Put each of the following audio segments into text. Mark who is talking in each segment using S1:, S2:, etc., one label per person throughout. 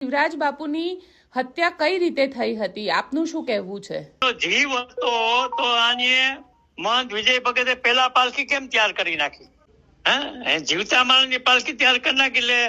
S1: શિવરાજ બાપુની હત્યા કઈ રીતે થઈ હતી, આપનું શું કહેવું છે?
S2: તો જીવ હતો તો આને મહંત વિજય ભગતે પેલા પાલખી કેમ તૈયાર કરી નાખી? જીવતા માણસની પાલખી તૈયાર કરી નાખી એટલે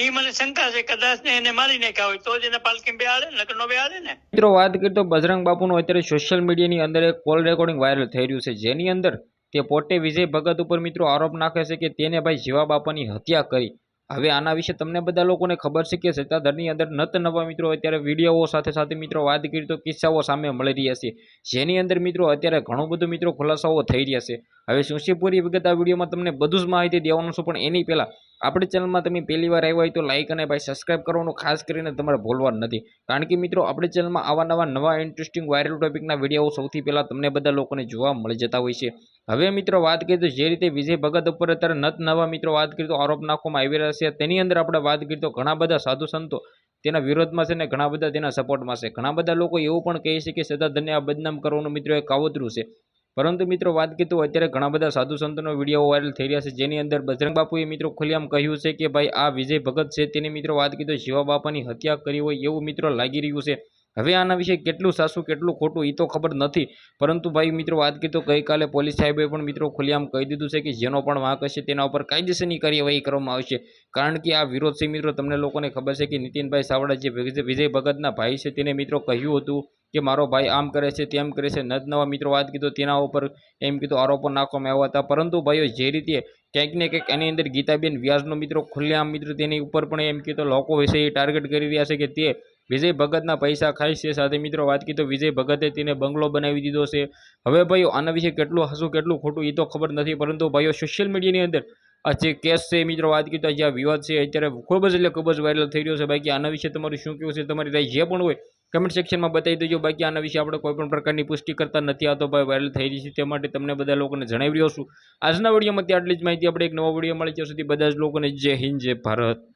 S2: એ મને શંકા છે કદાચ ને એને મારી નાખ્યા હોય તો જ એને પાલખી બેહાડે ને, નકર નો બેહાડે ને.
S3: મિત્રો વાત કરીએ તો બજરંગ બાપુનું અત્યારે સોશિયલ મીડિયાની અંદર એક કોલ રેકોર્ડિંગ વાયરલ થઈ રહ્યું છે, જેની અંદર તે પોતે વિજય ભગત ઉપર મિત્રો આરોપ નાખે છે કે તેને ભાઈ જીવા બાપાની હત્યા કરી. હવે આના વિશે તમને બધા લોકોને ખબર છે કે સત્તાધારની અંદર નત નવા મિત્રો અત્યારે વિડીયોઓ સાથે સાથે મિત્રો વાત કરી તો કિસ્સાઓ સામે મળી રહ્યા છે, જેની અંદર મિત્રો અત્યારે ઘણું બધું મિત્રો ખુલાસાઓ થઈ રહ્યા છે. હવે શું છે પૂરી વિગત આ વિડીયોમાં તમને બધું જ માહિતી દેવાનું છું, પણ એની પહેલા આપણી ચેનલમાં તમે પહેલી વાર આવ્યા હોય તો લાઇક અને ભાઈ સબસ્ક્રાઇબ કરવાનું ખાસ કરીને તમારે ભૂલવાનું નથી, કારણ કે મિત્રો આપણી ચેનલમાં આવા નવા ઇન્ટરેસ્ટિંગ વાયરલ ટોપિકના વિડીયો સૌથી પહેલા તમને બધા લોકોને જોવા મળી જતા હોય છે. હવે મિત્રો વાત કરીએ તો જે રીતે વિજય ભગત ઉપર અત્યારે નત નવા મિત્રો વાત કરીએ તો આરોપ નાખવામાં આવી રહ્યા છે, તેની અંદર આપણે વાત કરીએ તો ઘણા બધા સાધુ સંતો તેના વિરોધમાં છે ને ઘણા બધા તેના સપોર્ટમાં છે. ઘણા બધા લોકો એવું પણ કહે છે કે સત્તાધારને આ બદનામ કરવાનું મિત્રો એક કાવતરું છે, પરંતુ મિત્રો વાત કરીએ તો અત્યારે ઘણા બધા સાધુ સંતોનો વિડીયો વાયરલ થઈ રહ્યા છે, જેની અંદર બજરંગ બાપુએ મિત્રો ખુલ્લેઆમ કહ્યું છે કે ભાઈ આ વિજય ભગત છે તેની મિત્રો વાત કરીએ તો જીવા બાપાની હત્યા કરી હોય એવું મિત્રો લાગી રહ્યું છે. હવે આના વિશે કેટલું સાચું કેટલું ખોટું એ તો ખબર નથી, પરંતુ ભાઈ મિત્રો વાત કરીએ તો ગઈકાલે પોલીસ સાહેબે પણ મિત્રો ખુલ્લેઆમ કહી દીધું છે કે જેનો પણ વાંક હશે તેના ઉપર કાયદેસરની કાર્યવાહી કરવામાં આવશે, કારણ કે આ વિરોધ છે મિત્રો તમને લોકોને ખબર છે કે નીતિનભાઈ સાવડા જે વિજય ભગતના ભાઈ છે તેને મિત્રો કહ્યું હતું કે મારો ભાઈ આમ કરે છે તેમ કરે છે, નવા મિત્રો વાત કીધું તેના ઉપર એમ કીધું આરોપો નાખવામાં આવ્યા હતા. પરંતુ ભાઈઓ જે રીતે ક્યાંક ને ક્યાંક એની અંદર ગીતાબેન વ્યાસનો મિત્રો ખુલ્લેઆમ મિત્રો તેની ઉપર પણ એમ કીધું લોકો વિશે એ ટાર્ગેટ કરી રહ્યા છે કે તે વિજય ભગતના પૈસા ખાય છે. સાથે મિત્રો વાત કીધું વિજય ભગતે તેને બંગલો બનાવી દીધો છે. હવે ભાઈઓ આના વિશે કેટલું હસું કેટલું ખોટું એ તો ખબર નથી, પરંતુ ભાઈઓ સોશિયલ મીડિયાની અંદર આ જે કેસ છે મિત્રો વાત કીધું તો જે વિવાદ છે અત્યારે ખૂબ જ વાયરલ થઈ રહ્યો છે. બાકી આના વિશે તમારું શું કહેવું છે, તમારી રાય જે પણ હોય કમેન્ટ સેક્શનમાં બતાવી દેજો. બાકી આના વિશે આપણે કોઈ પણ પ્રકારની પુષ્ટિ કરતા નથી, આ તો ભાઈ વાયરલ થઈ રહી છે તે માટે તમને બધા લોકોને જણાવી રહ્યો છું. આજના વિડીયોમાં આટલી જ માહિતી. આપણે એક નવો વિડીયો મળી ત્યાં સુધી બધા જ લોકોને જય હિન્દ જય ભારત.